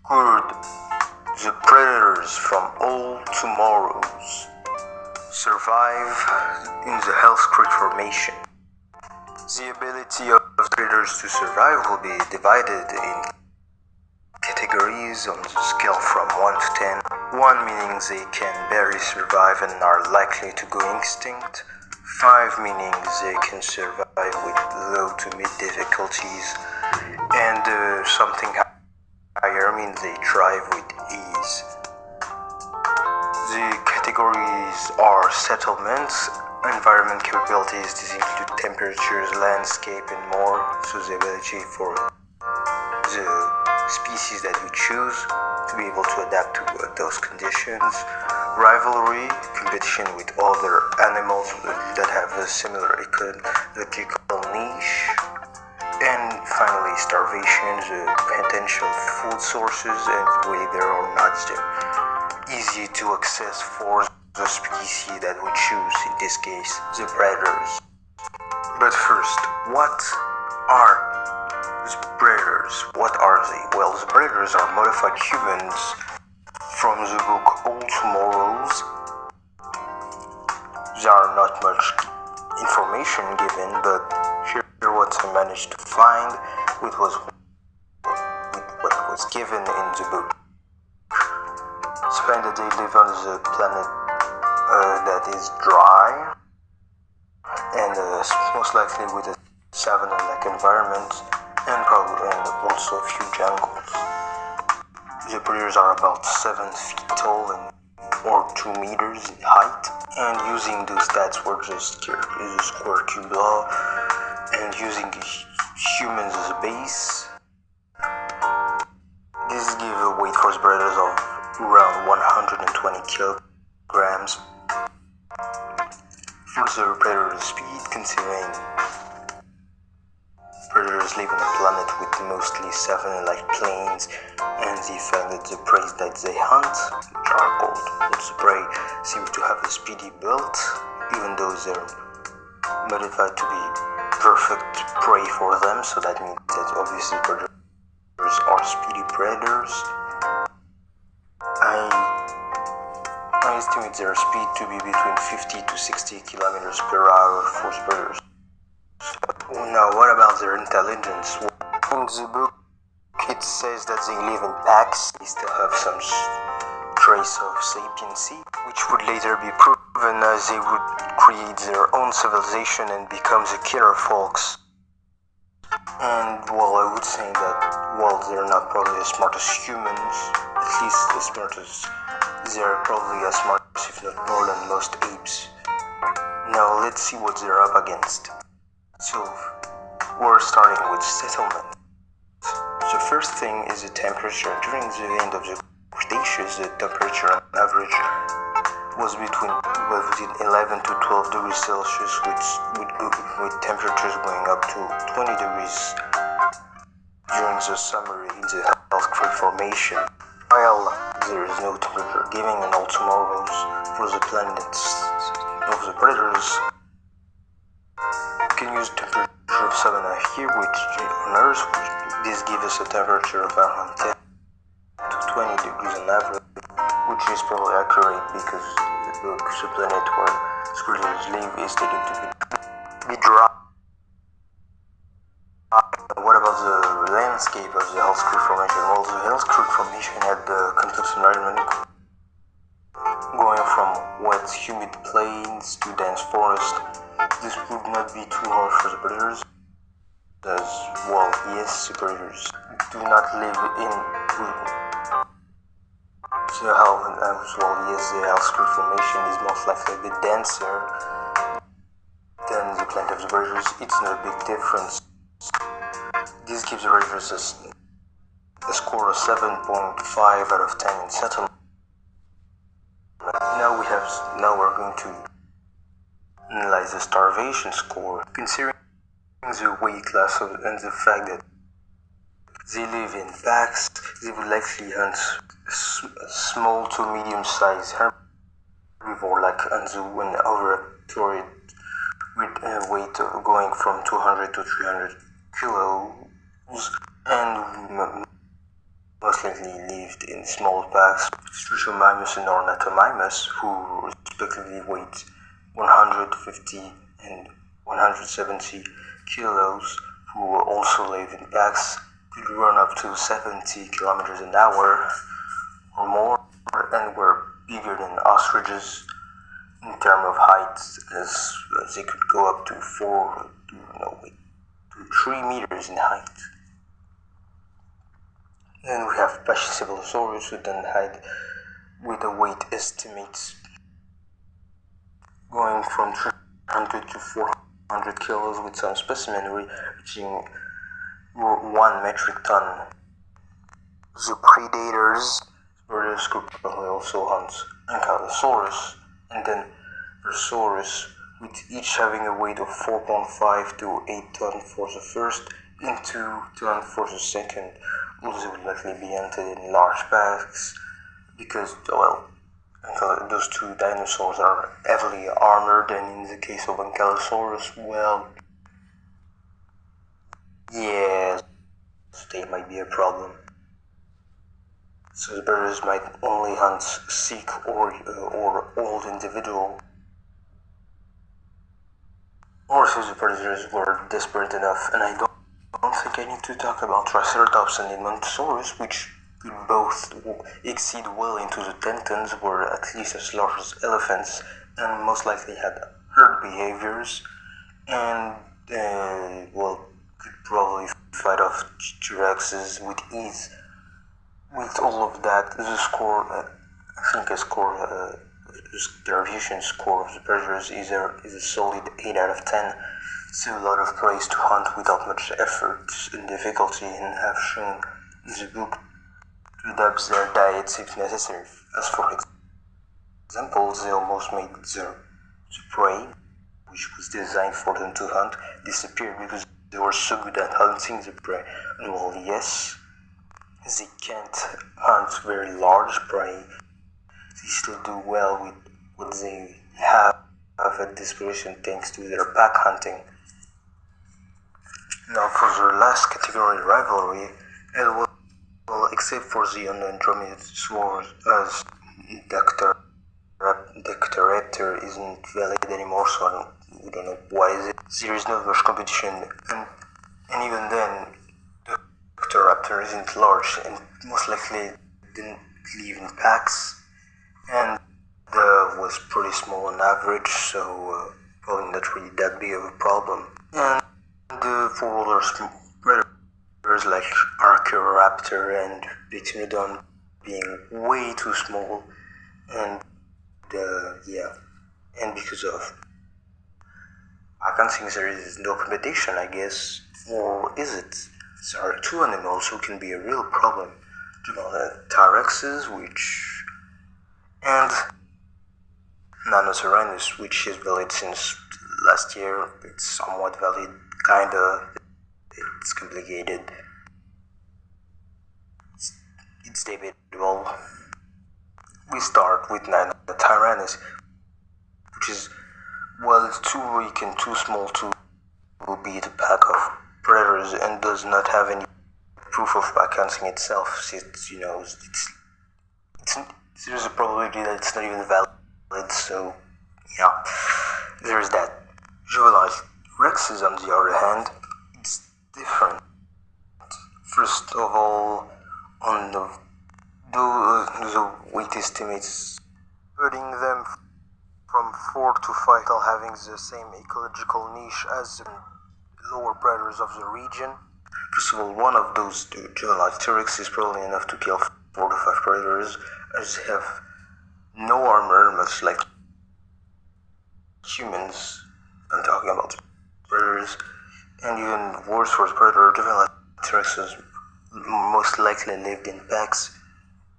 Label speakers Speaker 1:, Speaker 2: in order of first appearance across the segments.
Speaker 1: Could the predators from all tomorrows survive in the Hell's Creek Formation? The ability of predators to survive will be divided in categories on the scale from 1 to 10. 1 meaning they can barely survive and are likely to go extinct. 5 meaning they can survive with low to mid difficulties. And something higher means they thrive with ease. The categories are settlements, environment capabilities. These include temperatures, landscape, and more. So the ability for the species that we choose to be able to adapt to those conditions. Rivalry, competition with other animals that have a similar ecological niche. And finally, starvation, the potential food sources and whether or not they're easy to access for the species that we choose, in this case, the predators. But first, what are the predators? What are they? Well, the predators are modified humans from the book All Tomorrows. There are not much information given, but here what I managed to find with what was given in the book. Spend a day live on the planet that is dry and most likely with a savanna-like environment and also a few jungles. The predators are about 7 feet tall or 2 meters in height, and using those stats we're just the square cube law and using humans as a base. This gives a weight for the predators of around 120 kilograms. For the predator speed, considering predators live on a planet with mostly savanna-like plains, and the fact that the prey that they hunt, which are called wolves of prey, seem to have a speedy build, even though they're modified to be perfect prey for them, so that means that obviously predators are speedy predators. I estimate their speed to be between 50 to 60 kilometers per hour for predators. Now, what about their intelligence? In the book, it says that they live in packs. They still have some trace of sapiency, which would later be proven as they would create their own civilization and become the killer folks. And, well, I would say that, well, they're not probably as smart as humans, at least as smart as they're probably as smart, if not more than most apes. Now, let's see what they're up against. So, we're starting with settlement. The first thing is the temperature. During the end of the Cretaceous, the temperature on average was between 11 to 12 degrees Celsius, with temperatures going up to 20 degrees during the summer in the Hell's Creek Formation. While there is no temperature given in all tomorrows for the planets of the predators, you can use temperature of savanna here, which on Earth, this gives us a temperature of around 10 to 20 degrees on average, which is probably accurate because the planet where predators live is taken to be dry. What about the landscape of the Hell's Creek Formation? Well, the Hell's Creek Formation had the complex environment going from wet, humid plains to dense forest. This would not be too hard for the predators, as, well, yes, the predators do not live in the Hell's Creek Formation is most likely a bit denser than the planet of the predators. It's not a big difference. This gives the predators a score of 7.5 out of 10 in settlement. Now we're going to analyze the starvation score, considering the weight class and the fact that they live in packs. They would likely hunt small to medium-sized herbivore like Anzu and other taurid with a weight of going from 200 to 300 kilos, and most most likely lived in small packs. Struthiomimus and Ornithomimus, who respectively weighed 150 and 170 kilos, who also lived in packs, could run up to 70 kilometers an hour or more, and were bigger than ostriches in terms of height, as they could go up to 3 meters in height. Then we have Pachycephalosaurus, who then had with a weight estimates going from 300 to 400 kilos, with some specimen reaching 1 metric ton. The predators could probably also hunt Ankylosaurus, and then Versaurus, with each having a weight of 4.5 to 8 tons for the first and 2 tons for the second. Also would likely be hunted in large packs because, those two dinosaurs are heavily armored, and in the case of Ankylosaurus, they might be a problem. So the predators might only hunt sick or old individual, or so the predators were desperate enough. And I don't think I need to talk about Triceratops and Edmontosaurus, which could both exceed well into the 10 tons, were at least as large as elephants, and most likely had herd behaviors, and could probably fight off T-Rexes with ease. With all of that, the score, the evolution score of the predators is a solid 8 out of 10. So a lot of prey to hunt without much effort and difficulty, and have shown in the book to adapt their diets if necessary. As for example, they almost made the prey, which was designed for them to hunt, disappear because they were so good at hunting the prey. And yes, they can't hunt very large prey, they still do well with what they have at disposition thanks to their pack hunting. Now for the last category, rivalry, except for the unknown dromaeosaurs, as Dectoraptor isn't valid anymore, so we don't know what is it. There is not much competition, and even then, Dectoraptor isn't large, and most likely didn't live in packs, and was pretty small on average, so probably not really that big of a problem. And for other predators like Archaeoraptor and Pteranodon being way too small, and and because of, I can't think there is no competition, I guess, or is it? There are two animals who can be a real problem. T-Rexes, and Nanotyrannus, which is valid since last year. It's somewhat valid, kinda. It's complicated. It's debatable. We start with Nanotyrannus, which is, it's too weak and too small to beat a pack of predators, and does not have any proof of pack hunting itself. There's a probability that it's not even valid, so there's that. Juvenile Rexes, on the other hand, it's different. First of all, on the weight estimates, putting them from 4 to 5, while having the same ecological niche as the lower predators of the region. First of all, one of those juvenile T-Rex is probably enough to kill 4 to 5 predators, as they have no armor, much like humans. I'm talking about predators, and even worse for the predator, juvenile T-Rexes most likely lived in packs,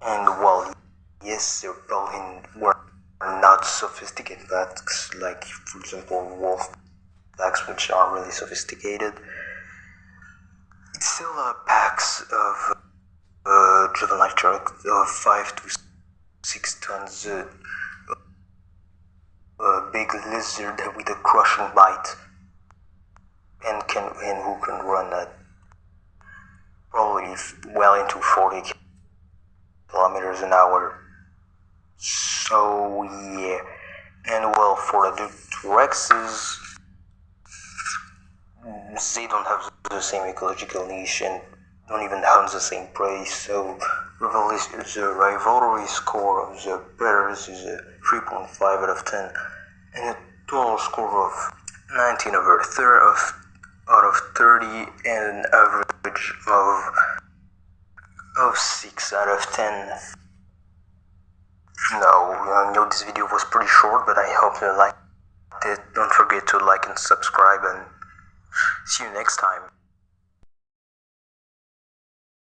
Speaker 1: and yes, they probably were not sophisticated packs, like for example wolf packs, which are really sophisticated. It's still packs of juvenile T-Rex of 5 to 6 tons, a big lizard with a crushing bite, and who can run at probably well into 40 kilometers an hour. So yeah, and well, for the Rexes, they don't have the same ecological niche and don't even have the same price. So the rivalry score of the Predators is a 3.5 out of 10, and a total score of 19 out of 30, and an average of 6 out of 10. Now, I know this video was pretty short, but I hope you liked it. Don't forget to like and subscribe, and see you next time.